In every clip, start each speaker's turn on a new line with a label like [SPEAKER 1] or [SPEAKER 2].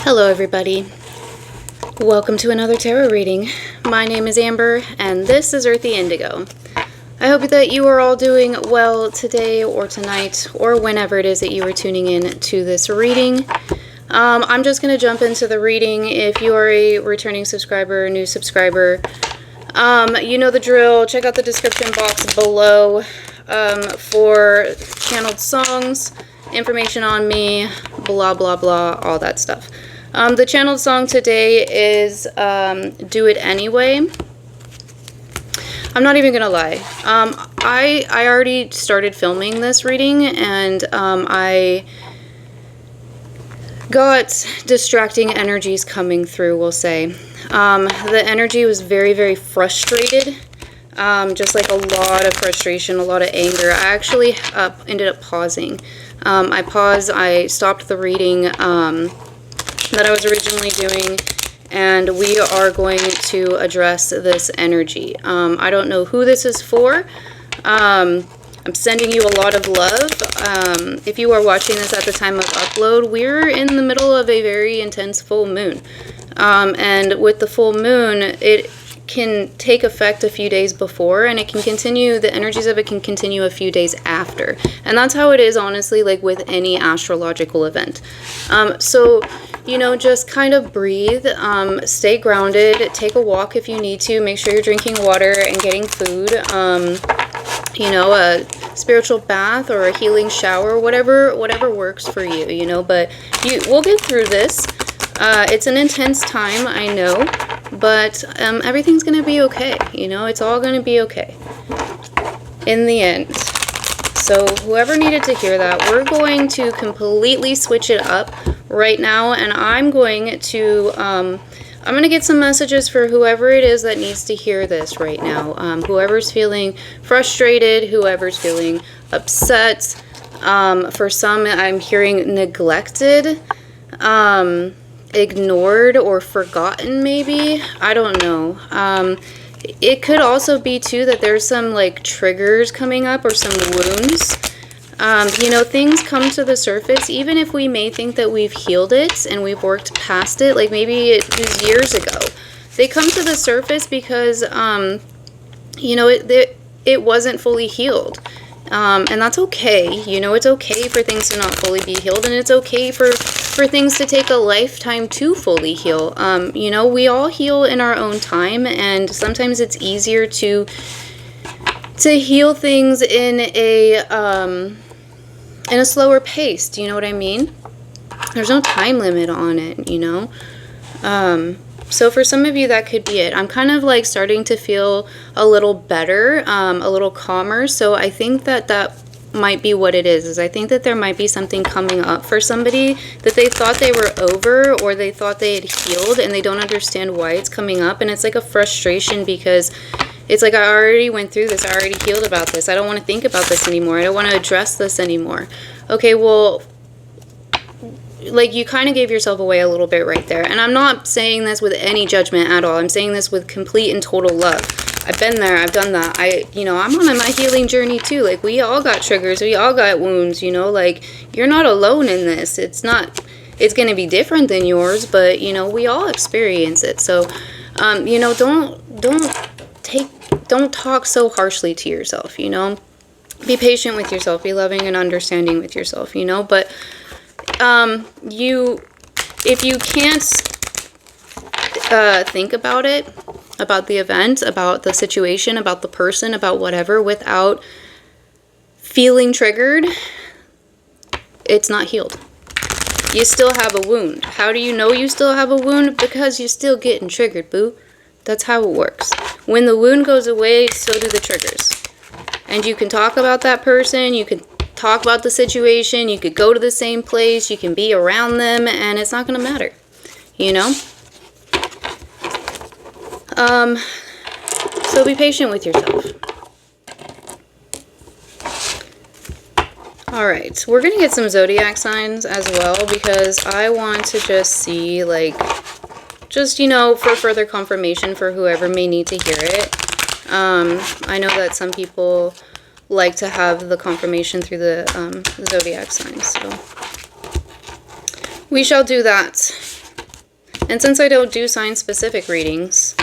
[SPEAKER 1] Hello everybody, welcome to another tarot reading. My name is Amber and this is Earthy Indigo. I hope that you are all doing well today or tonight or whenever it is that you are tuning in to this reading. I'm just going to jump into the reading. If you are a returning subscriber, new subscriber, you know the drill. Check out the description box below for channeled songs, information on me, blah blah blah, all that stuff. The channeled song today is Do It Anyway. I'm not even gonna lie. I already started filming this reading and I got distracting energies coming through, we'll say. The energy was very, very frustrated. Just like a lot of frustration, a lot of anger. I actually ended up pausing. I paused, I stopped the reading that I was originally doing, and we are going to address this energy. I don't know who this is for. I'm sending you a lot of love. If you are watching this at the time of upload, we're in the middle of a very intense full moon. And with the full moon, it can take effect a few days before, and it can continue, the energies of it can continue a few days after. And that's how it is, honestly, like with any astrological event. So, you know, just kind of breathe, stay grounded, take a walk if you need to, make sure you're drinking water and getting food, you know, a spiritual bath or a healing shower, whatever works for you, you know, but we'll get through this. It's an intense time, I know, but everything's going to be okay, you know, it's all going to be okay in the end. So whoever needed to hear that, we're going to completely switch it up right now, and I'm going to get some messages for whoever it is that needs to hear this right now. Whoever's feeling frustrated, whoever's feeling upset. For some, I'm hearing neglected, ignored or forgotten, maybe. I don't know. It could also be too that there's some like triggers coming up or some wounds. You know, things come to the surface even if we may think that we've healed it and we've worked past it, like maybe it was years ago. They come to the surface because you know, it wasn't fully healed. And that's okay. You know, it's okay for things to not fully be healed, and it's okay for things to take a lifetime to fully heal. You know, we all heal in our own time, and sometimes it's easier to heal things in a slower pace. Do you know what I mean? There's no time limit on it, you know? So for some of you, that could be it. I'm kind of like starting to feel a little better, a little calmer. So I think that might be what it is I think that there might be something coming up for somebody that they thought they were over, or they thought they had healed, and they don't understand why it's coming up. And it's like a frustration because it's like, I already went through this. I already healed about this. I don't want to think about this anymore. I don't want to address this anymore. Okay, well, like, you kind of gave yourself away a little bit right there. And I'm not saying this with any judgment at all. I'm saying this with complete and total love. I've been there. I've done that. You know, I'm on my healing journey too. Like, we all got triggers. We all got wounds, you know. Like, you're not alone in this. It's going to be different than yours, but, you know, we all experience it. So, you know, don't talk so harshly to yourself, you know. Be patient with yourself. Be loving and understanding with yourself, you know. But if you can't think about it, about the event, about the situation, about the person, about whatever, without feeling triggered, it's not healed. You still have a wound. How do you know you still have a wound? Because you're still getting triggered, boo. That's how it works. When the wound goes away, so do the triggers. And you can talk about that person, you can talk about the situation, you could go to the same place, you can be around them, and it's not going to matter, you know? So be patient with yourself. Alright, we're going to get some zodiac signs as well, because I want to just see, like, just, you know, for further confirmation for whoever may need to hear it. I know that some people like to have the confirmation through the zodiac signs, so we shall do that. And since I don't do sign-specific readings,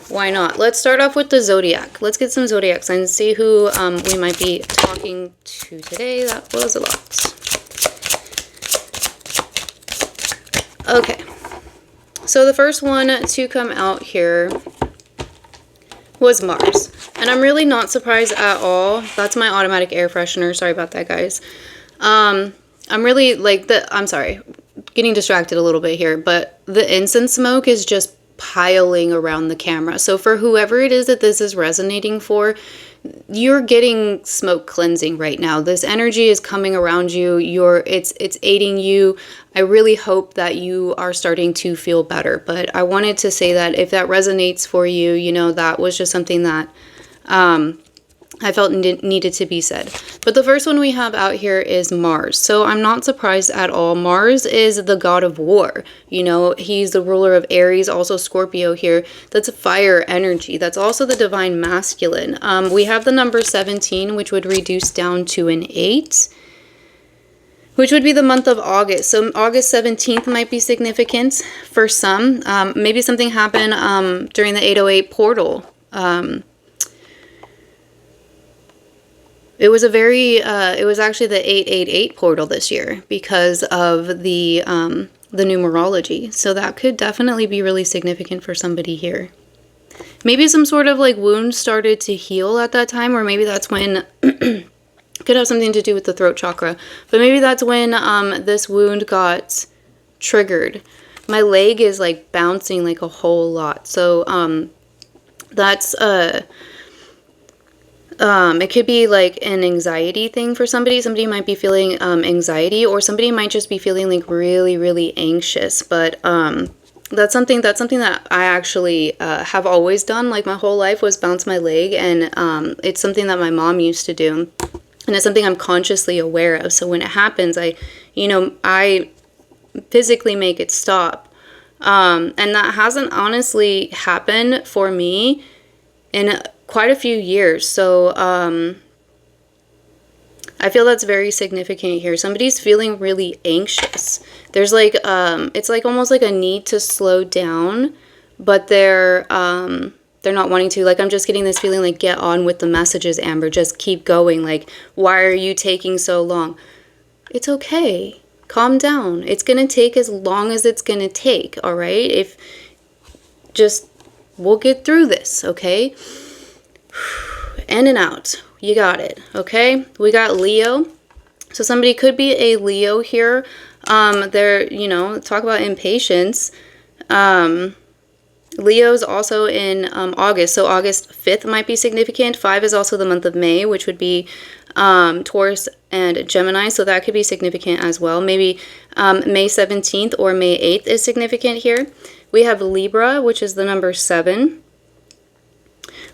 [SPEAKER 1] why not? Let's start off with the zodiac. Let's get some zodiac signs and see who we might be talking to today. That was a lot. Okay. So the first one to come out here was Mars. And I'm really not surprised at all. That's my automatic air freshener. Sorry about that, guys. I'm really like I'm sorry, getting distracted a little bit here, but the incense smoke is just piling around the camera. So for whoever it is that this is resonating for, you're getting smoke cleansing right now. This energy is coming around you. It's aiding you. I really hope that you are starting to feel better. But I wanted to say that if that resonates for you, you know, that was just something that I felt needed to be said. But the first one we have out here is Mars. So I'm not surprised at all. Mars is the god of war. You know, he's the ruler of Aries, also Scorpio here. That's fire energy. That's also the divine masculine. We have the number 17, which would reduce down to an 8, which would be the month of August. So August 17th might be significant for some. Maybe something happened during the 808 portal. It was it was actually the 888 portal this year because of the numerology. So that could definitely be really significant for somebody here. Maybe some sort of like wound started to heal at that time, or maybe that's when, could have something to do with the throat chakra, but maybe that's when this wound got triggered. My leg is like bouncing like a whole lot. So that's it could be like an anxiety thing for somebody. Somebody might be feeling anxiety, or somebody might just be feeling like really, really anxious. But that's something that I actually have always done. Like my whole life was bounce my leg, and it's something that my mom used to do, and it's something I'm consciously aware of. So when it happens, I physically make it stop. And that hasn't honestly happened for me in quite a few years. So I feel that's very significant here. Somebody's feeling really anxious. There's like it's like almost like a need to slow down, but they're not wanting to. Like, I'm just getting this feeling like, get on with the messages, Amber, just keep going. Like, why are you taking so long? It's okay, calm down. It's gonna take as long as it's gonna take. All right, we'll get through this, okay? In and out. You got it. Okay? We got Leo. So somebody could be a Leo here. They're, talk about impatience. Leo's also in August. So August 5th might be significant. 5 is also the month of May, which would be Taurus and Gemini. So that could be significant as well. Maybe May 17th or May 8th is significant here. We have Libra, which is the number 7,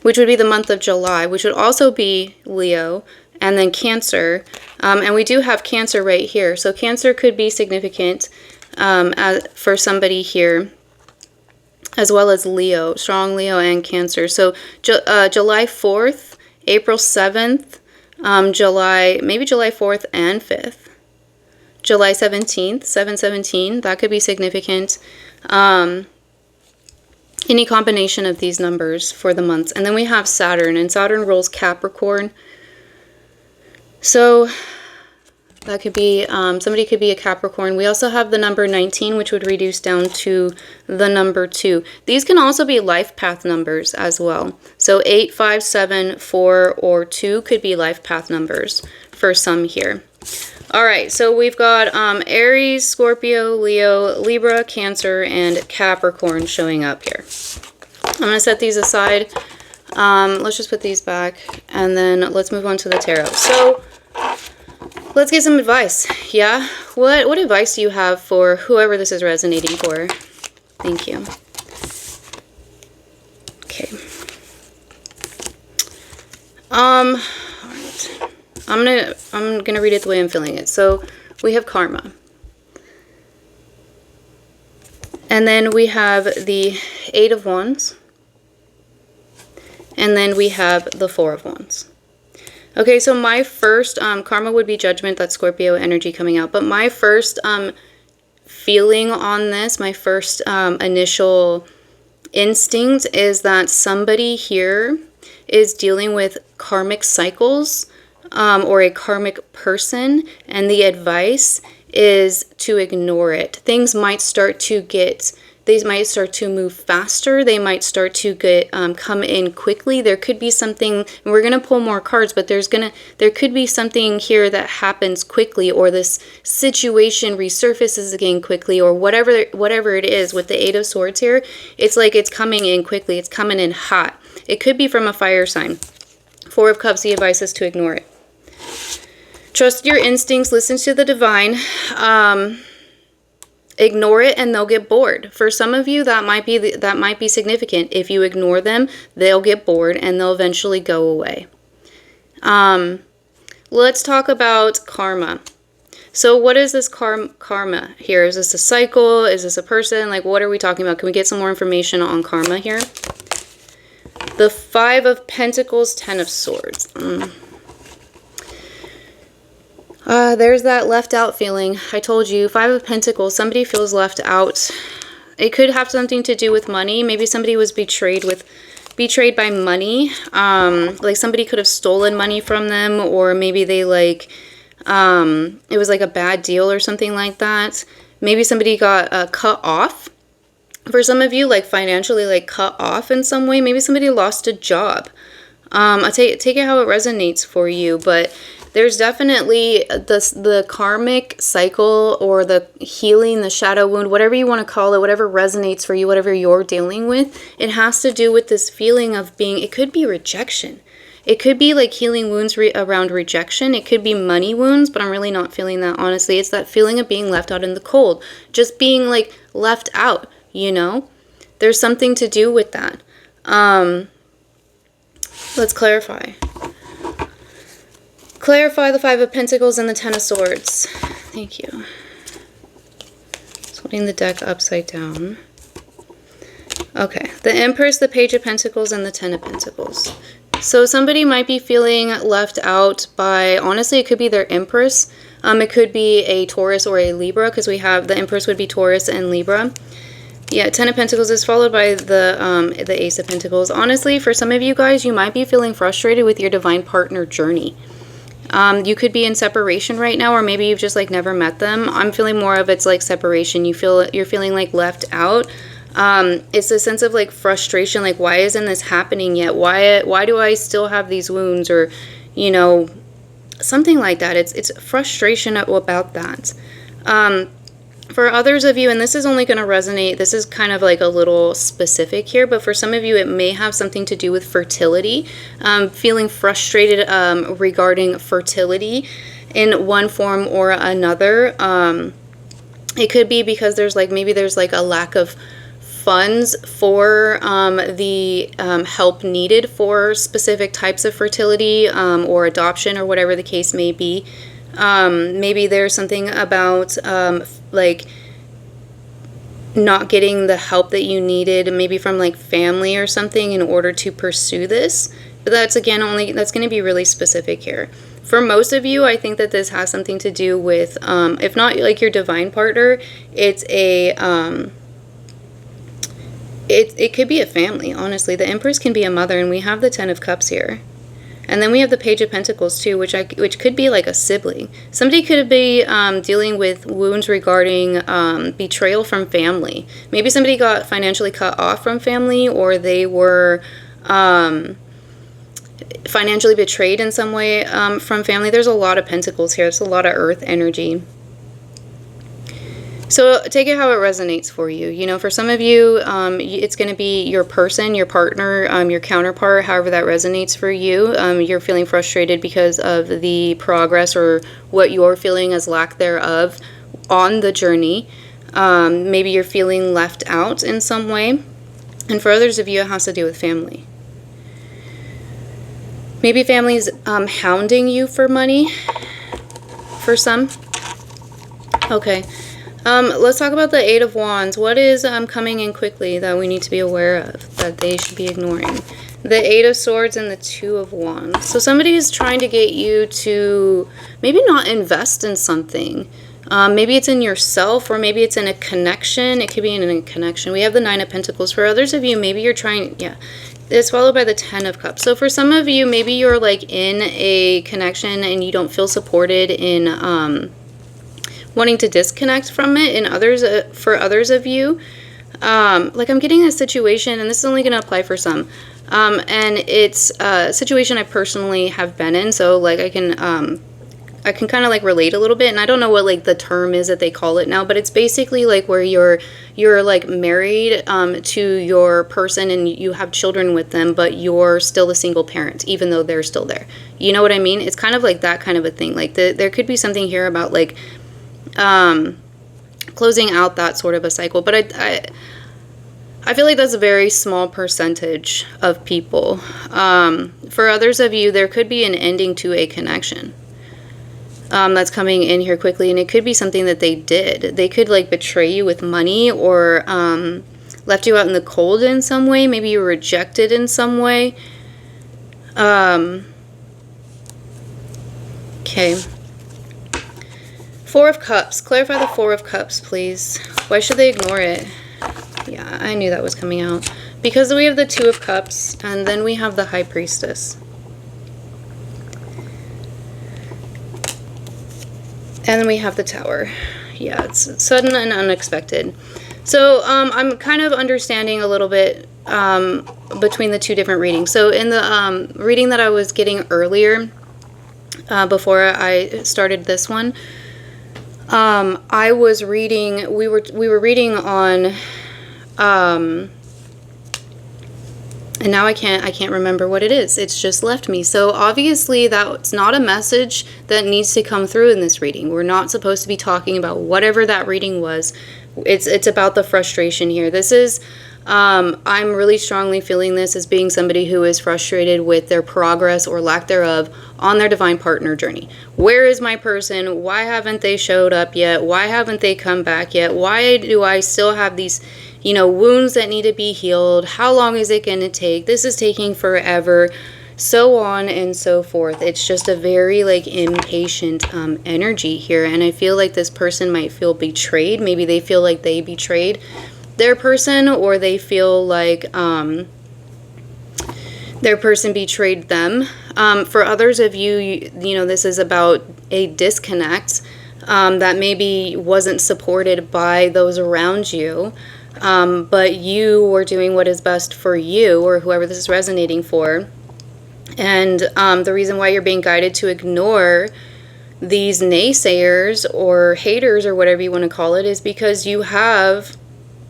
[SPEAKER 1] which would be the month of July, which would also be Leo, and then Cancer. And we do have Cancer right here. So Cancer could be significant for somebody here, as well as Leo, strong Leo and Cancer. So July 4th, April 7th, maybe July 4th and 5th. July 17th, 7/17, that could be significant. Any combination of these numbers for the months. And then we have Saturn, and Saturn rules Capricorn. So that could be, somebody could be a Capricorn. We also have the number 19, which would reduce down to the number 2. These can also be life path numbers as well. So 8, 5, 7, 4, or 2 could be life path numbers for some here. All right, so we've got Aries, Scorpio, Leo, Libra, Cancer, and Capricorn showing up here. I'm going to set these aside. Let's just put these back, and then let's move on to the tarot. So let's get some advice. Yeah? What advice do you have for whoever this is resonating for? Thank you. Okay. All right. I'm gonna read it the way I'm feeling it. So we have karma. And then we have the 8 of Wands. And then we have the 4 of Wands. Okay, so my first karma would be judgment. That's Scorpio energy coming out. But my first feeling on this, my first initial instinct is that somebody here is dealing with karmic cycles, or a karmic person, and the advice is to ignore it. Things might start to move faster. They might start to get come in quickly. There could be something, and we're gonna pull more cards, but there could be something here that happens quickly, or this situation resurfaces again quickly, or whatever it is. With the Eight of Swords here, it's like it's coming in quickly. It's coming in hot. It could be from a fire sign. Four of Cups, the advice is to ignore it. Trust your instincts, listen to the divine. Ignore it and they'll get bored. For some of you, that might be significant. If you ignore them, they'll get bored and they'll eventually go away. Let's talk about karma. So what is this karma here? Is this a cycle? Is this a person? Like, what are we talking about? Can we get some more information on karma here? The Five of Pentacles, Ten of Swords. There's that left out feeling. I told you, Five of Pentacles, somebody feels left out. It could have something to do with money. Maybe somebody was betrayed by money. Like somebody could have stolen money from them, or maybe they it was like a bad deal or something like that. Maybe somebody got cut off. For some of you, like financially, like cut off in some way. Maybe somebody lost a job. I'll take it how it resonates for you, but there's definitely the karmic cycle, or the healing, the shadow wound, whatever you want to call it, whatever resonates for you, whatever you're dealing with. It has to do with this feeling of being, it could be rejection. It could be like healing wounds around rejection. It could be money wounds, but I'm really not feeling that, honestly. It's that feeling of being left out in the cold. Just being like left out, you know? There's something to do with that. Let's clarify. Clarify the Five of Pentacles and the Ten of Swords. Thank you. Just holding the deck upside down. Okay. The Empress, the Page of Pentacles, and the Ten of Pentacles. So somebody might be feeling left out by, honestly, it could be their Empress. It could be a Taurus or a Libra, because we have, the Empress would be Taurus and Libra. Yeah, Ten of Pentacles is followed by the Ace of Pentacles. Honestly, for some of you guys, you might be feeling frustrated with your divine partner journey. You could be in separation right now, or maybe you've just like never met them. I'm feeling more of it's like separation. You're feeling like left out. It's a sense of like frustration, like why isn't this happening yet? Why do I still have these wounds, or you know, something like that. It's frustration about that. For others of you, and this is only going to resonate, this is kind of like a little specific here, but for some of you, it may have something to do with fertility, feeling frustrated regarding fertility in one form or another. It could be because there's like, maybe there's like a lack of funds for the help needed for specific types of fertility or adoption, or whatever the case may be. Maybe there's something about like not getting the help that you needed, maybe from like family or something, in order to pursue this. But that's again that's going to be really specific here. For most of you, I think that this has something to do with, if not like your divine partner, it's a it could be a family. Honestly, the Empress can be a mother, and we have the Ten of Cups here. And then we have the Page of Pentacles too, which could be like a sibling. Somebody could be dealing with wounds regarding betrayal from family. Maybe somebody got financially cut off from family, or they were financially betrayed in some way from family. There's a lot of Pentacles here. There's a lot of Earth energy. So take it how it resonates for you. You know, for some of you, it's going to be your person, your partner, your counterpart, however that resonates for you. You're feeling frustrated because of the progress, or what you're feeling as lack thereof on the journey. Maybe you're feeling left out in some way. And for others of you, it has to do with family. Maybe family's hounding you for money, for some. Okay. Let's talk about the Eight of Wands. What is coming in quickly that we need to be aware of, that they should be ignoring? The Eight of Swords and the Two of Wands. So somebody is trying to get you to maybe not invest in something. Maybe it's in yourself, or maybe it's in a connection. It could be in a connection. We have the Nine of Pentacles. For others of you, maybe you're trying, yeah, it's followed by the Ten of Cups. So for some of you, maybe you're like in a connection and you don't feel supported in wanting to disconnect from it. In others, for others of you, like I'm getting a situation, and this is only going to apply for some, and it's a situation I personally have been in, so like I can kind of like relate a little bit, and I don't know what like the term is that they call it now, but it's basically like where you're like married to your person and you have children with them, but you're still a single parent even though they're still there. You know what I mean? It's kind of like that kind of a thing. Like there could be something here about like closing out that sort of a cycle, but I feel like that's a very small percentage of people. For others of you, there could be an ending to a connection that's coming in here quickly, and it could be something that they did. They could like betray you with money, or left you out in the cold in some way. Maybe you were rejected in some way. Okay. Four of Cups. Clarify the Four of Cups, please. Why should they ignore it? Yeah, I knew that was coming out. Because we have the Two of Cups, and then we have the High Priestess. And then we have the Tower. Yeah, it's sudden and unexpected. So I'm kind of understanding a little bit between the two different readings. So in the reading that I was getting earlier, before I started this one, I was reading, we were reading on, and now I can't remember what it is. It's just left me. So obviously that's not a message that needs to come through in this reading. We're not supposed to be talking about whatever that reading was. It's about the frustration here. This is, I'm really strongly feeling this as being somebody who is frustrated with their progress or lack thereof on their divine partner journey. Where is my person? Why haven't they showed up yet? Why haven't they come back yet? Why do I still have these, you know, wounds that need to be healed? How long is it going to take? This is taking forever. So on and so forth. It's just a very like impatient energy here, and I feel like this person might feel betrayed. Maybe they feel like they betrayed their person, or they feel like their person betrayed them. For others of you, you know, this is about a disconnect that maybe wasn't supported by those around you, but you were doing what is best for you, or whoever this is resonating for. And the reason why you're being guided to ignore these naysayers or haters or whatever you want to call it is because you have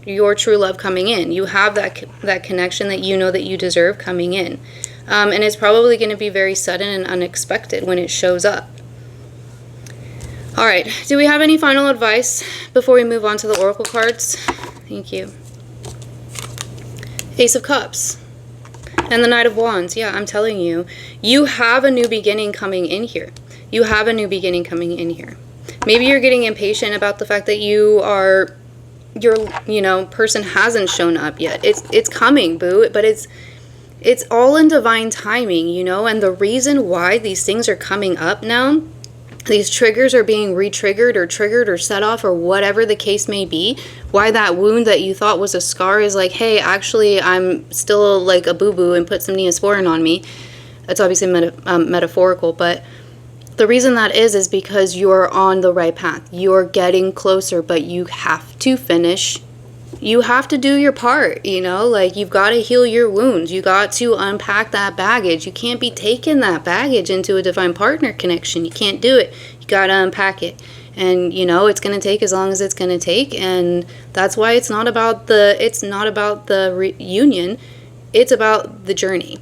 [SPEAKER 1] your true love coming in. You have that connection that you know that you deserve coming in. And it's probably going to be very sudden and unexpected when it shows up. All right. Do we have any final advice before we move on to the oracle cards? Thank you. Ace of Cups. And the Knight of Wands. Yeah, I'm telling you. You have a new beginning coming in here. You have a new beginning coming in here. Maybe you're getting impatient about the fact that your person hasn't shown up yet. It's coming, boo, but it's all in divine timing, you know, and the reason why these things are coming up now, these triggers are being re-triggered or triggered or set off or whatever the case may be, why that wound that you thought was a scar is like, hey, actually, I'm still like a boo-boo and put some Neosporin on me. That's obviously metaphorical, but the reason that is because you're on the right path. You're getting closer, but you have to finish. You have to do your part, you know, like you've got to heal your wounds. You got to unpack that baggage. You can't be taking that baggage into a divine partner connection. You can't do it. You got to unpack it. And, you know, it's going to take as long as it's going to take. And that's why it's not about the reunion. It's about the journey.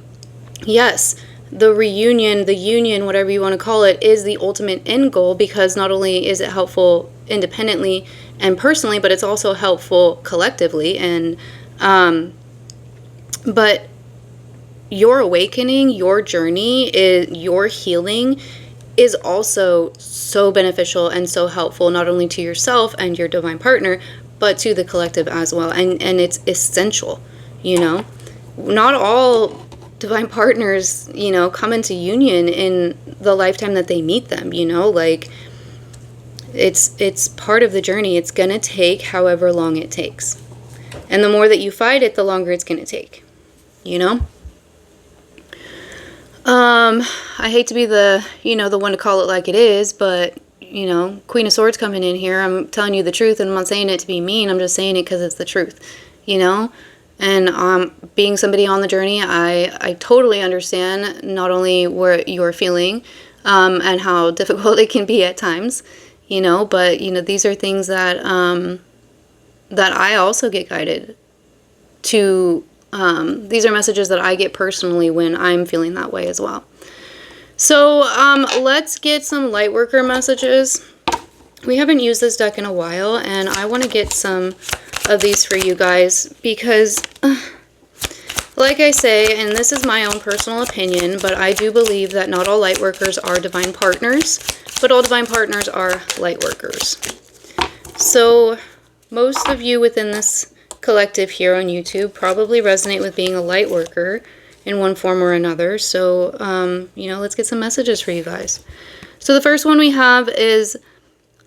[SPEAKER 1] Yes, the reunion, the union, whatever you want to call it, is the ultimate end goal, because not only is it helpful independently and personally, but it's also helpful collectively. And but your awakening, your journey, your healing is also so beneficial and so helpful, not only to yourself and your divine partner, but to the collective as well. And it's essential, you know. Not all divine partners, you know, come into union in the lifetime that they meet them, you know, like It's part of the journey. It's gonna take however long it takes. And the more that you fight it, the longer it's gonna take. You know? I hate to be the, you know, the one to call it like it is, but, you know, Queen of Swords coming in here, I'm telling you the truth, and I'm not saying it to be mean, I'm just saying it because it's the truth, you know? And being somebody on the journey, I totally understand not only what you're feeling, and how difficult it can be at times, you know, but, you know, these are things that, that I also get guided to. These are messages that I get personally when I'm feeling that way as well. So let's get some lightworker messages. We haven't used this deck in a while, and I want to get some of these for you guys because, like I say, and this is my own personal opinion, but I do believe that not all lightworkers are divine partners, but all divine partners are lightworkers. So most of you within this collective here on YouTube probably resonate with being a light worker in one form or another. So, you know, let's get some messages for you guys. So the first one we have is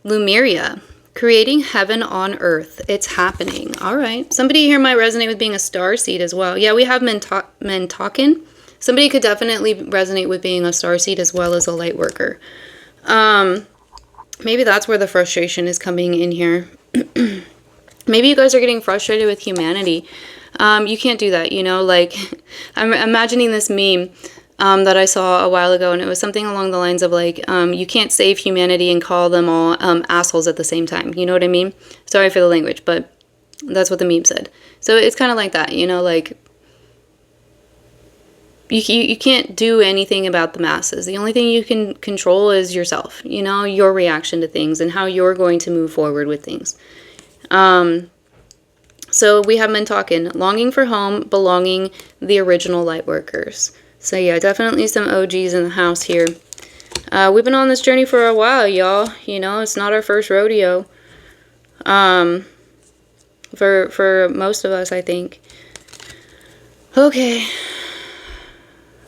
[SPEAKER 1] Lumeria, creating heaven on earth. It's happening. All right. Somebody here might resonate with being a starseed as well. Yeah, we have men talking. Somebody could definitely resonate with being a starseed as well as a light worker. Maybe that's where the frustration is coming in here. Maybe you guys are getting frustrated with humanity. You can't do that, you know, like, I'm imagining this meme that I saw a while ago, and it was something along the lines of, like, you can't save humanity and call them all assholes at the same time, you know what I mean? Sorry for the language, but that's what the meme said. So it's kind of like that, you know, like, you can't do anything about the masses. The only thing you can control is yourself, you know, your reaction to things and how you're going to move forward with things. So we have men talking, longing for home, belonging, the original light workers. So yeah, definitely some OGs in the house here. We've been on this journey for a while, y'all. You know, it's not our first rodeo. For most of us, I think. Okay.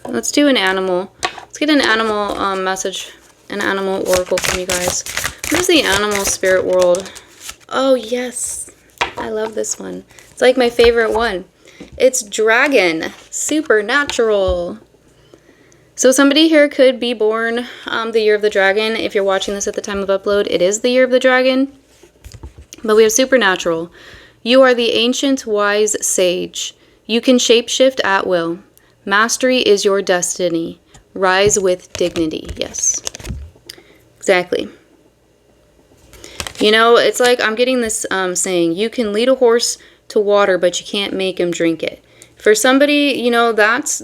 [SPEAKER 1] Let's do an animal. Let's get an animal message, an animal oracle from you guys. What is the animal spirit world? Oh, yes. I love this one. It's like my favorite one. It's dragon. Supernatural. So somebody here could be born the year of the dragon. If you're watching this at the time of upload, it is the year of the dragon. But we have supernatural. You are the ancient wise sage. You can shapeshift at will. Mastery is your destiny. Rise with dignity. Yes. Exactly. You know, it's like I'm getting this saying, you can lead a horse to water, but you can't make him drink it. For somebody, you know, that's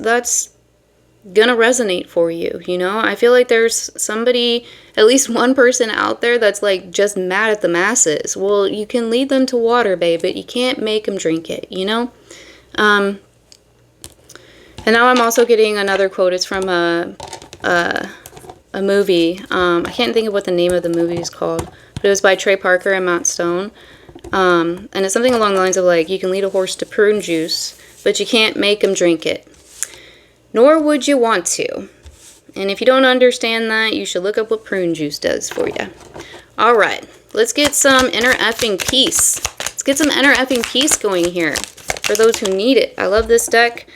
[SPEAKER 1] gonna resonate for you, you know? I feel like there's somebody, at least one person out there that's like just mad at the masses. Well, you can lead them to water, babe, but you can't make them drink it, you know? And now I'm also getting another quote. It's from a movie. I can't think of what the name of the movie is called. But it was by Trey Parker and Matt Stone. And it's something along the lines of, like, you can lead a horse to prune juice, but you can't make him drink it. Nor would you want to. And if you don't understand that, you should look up what prune juice does for you. Alright, let's get some inner effing peace. Let's get some inner effing peace going here for those who need it. I love this deck.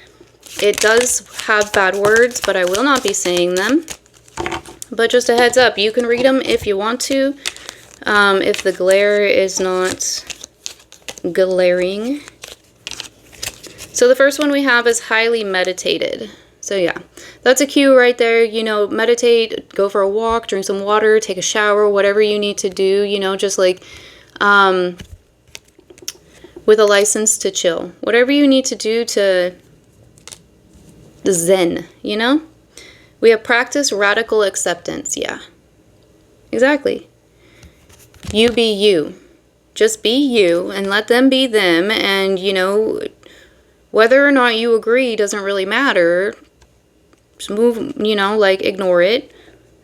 [SPEAKER 1] It does have bad words, but I will not be saying them. But just a heads up, you can read them if you want to. If the glare is not glaring. So the first one we have is highly meditated. So yeah, that's a cue right there. You know, meditate, go for a walk, drink some water, take a shower, whatever you need to do, you know, just like with a license to chill. Whatever you need to do to zen, you know? We have practice radical acceptance. Yeah, exactly. You be you. Just be you and let them be them. And, you know, whether or not you agree doesn't really matter. Just move, you know, like, ignore it.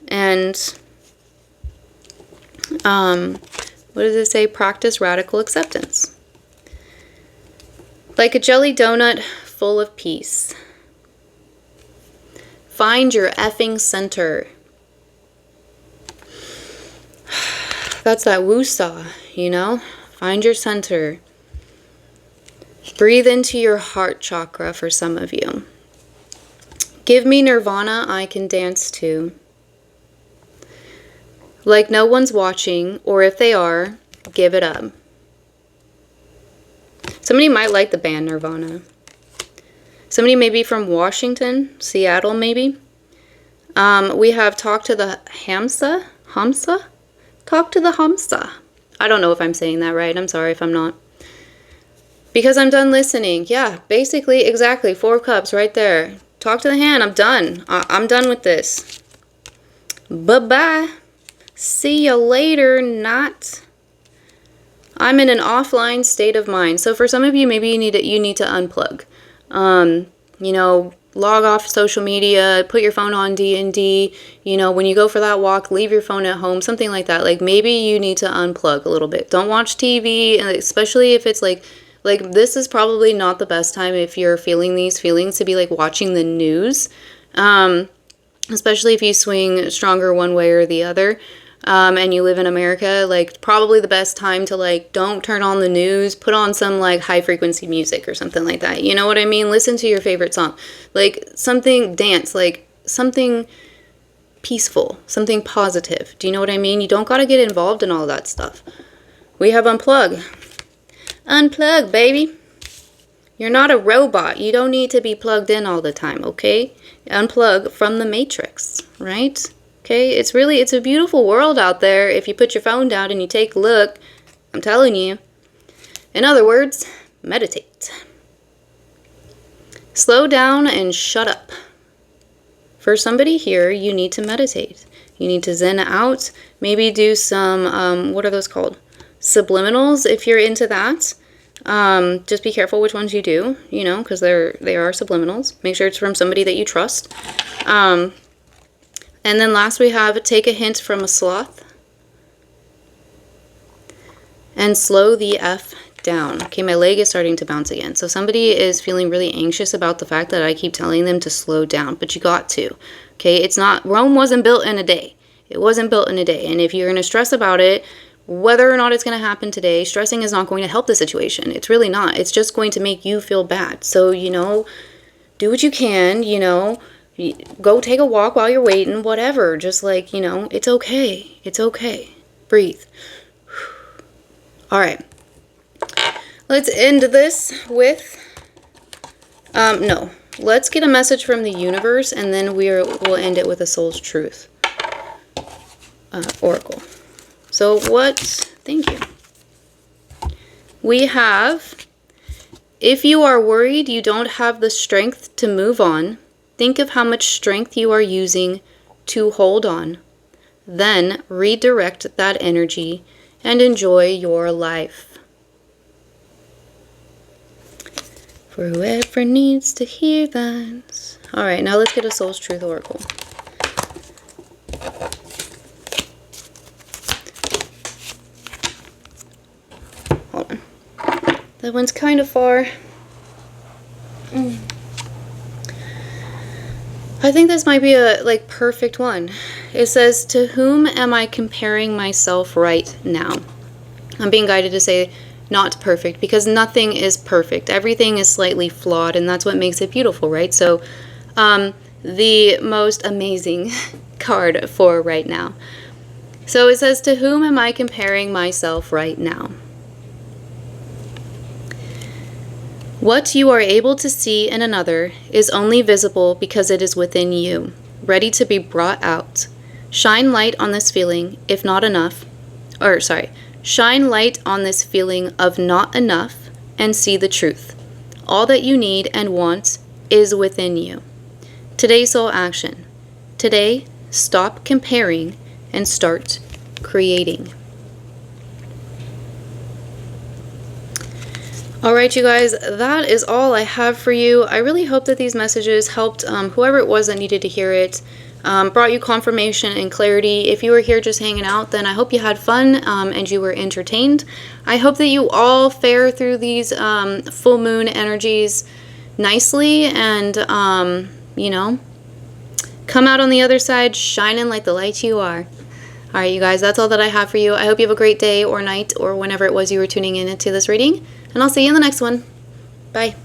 [SPEAKER 1] And, what does it say? Practice radical acceptance. Like a jelly donut full of peace. Find your effing center. That's that woo-saw, you know? Find your center. Breathe into your heart chakra for some of you. Give me nirvana I can dance to. Like no one's watching, or if they are, give it up. Somebody might like the band Nirvana. Somebody maybe from Washington, Seattle maybe. We have Talk to the Hamsa. Hamsa? Talk to the Hamsa. I don't know if I'm saying that right. I'm sorry if I'm not. Because I'm done listening. Yeah, basically, exactly. 4 of Cups right there. Talk to the hand. I'm done. I'm done with this. Bye-bye. See you later, not. I'm in an offline state of mind. So for some of you, maybe you need to unplug. You know, log off social media, put your phone on D&D. You know, when you go for that walk, leave your phone at home, something like that. Like maybe you need to unplug a little bit. Don't watch TV, especially if it's like this is probably not the best time if you're feeling these feelings to be like watching the news. Especially if you swing stronger one way or the other. And you live in America, like probably the best time to like don't turn on the news, put on some like high frequency music or something like that. You know what I mean? Listen to your favorite song, like something dance, like something peaceful, something positive. Do you know what I mean? You don't got to get involved in all that stuff. We have unplug. Unplug, baby. You're not a robot. You don't need to be plugged in all the time, okay? Unplug from the matrix, right? Okay, it's a beautiful world out there if you put your phone down and you take a look. I'm telling you. In other words, meditate. Slow down and shut up. For somebody here, you need to meditate. You need to zen out. Maybe do some, what are those called? Subliminals, if you're into that. Just be careful which ones you do, you know, because they are subliminals. Make sure it's from somebody that you trust. And then last we have take a hint from a sloth and slow the F down. Okay, my leg is starting to bounce again. So somebody is feeling really anxious about the fact that I keep telling them to slow down, but you got to. Okay, it's not, Rome wasn't built in a day. It wasn't built in a day. And if you're going to stress about it, whether or not it's going to happen today, stressing is not going to help the situation. It's really not. It's just going to make you feel bad. So, you know, do what you can, you know. Go take a walk while you're waiting, whatever. Just like, you know, it's okay. It's okay. Breathe. All right. Let's end this with, no. Let's get a message from the universe, and then we'll end it with a soul's truth oracle. So thank you. We have, if you are worried you don't have the strength to move on, think of how much strength you are using to hold on. Then redirect that energy and enjoy your life. For whoever needs to hear that. All right, now let's get a Soul's Truth Oracle. Hold on. That one's kind of far. I think this might be a perfect one. It says, to whom am I comparing myself right now? I'm being guided to say not perfect, because nothing is perfect. Everything is slightly flawed, and that's what makes it beautiful, right? So the most amazing card for right now. So it says, to whom am I comparing myself right now? What you are able to see in another is only visible because it is within you, ready to be brought out. Shine light on this feeling, if not enough, shine light on this feeling of not enough and see the truth. All that you need and want is within you. Today's soul action. Today, stop comparing and start creating. Alright, you guys, that is all I have for you. I really hope that these messages helped whoever it was that needed to hear it, brought you confirmation and clarity. If you were here just hanging out, then I hope you had fun and you were entertained. I hope that you all fare through these full moon energies nicely and, you know, come out on the other side shining like the light you are. Alright, you guys, that's all that I have for you. I hope you have a great day or night or whenever it was you were tuning in into this reading, and I'll see you in the next one. Bye.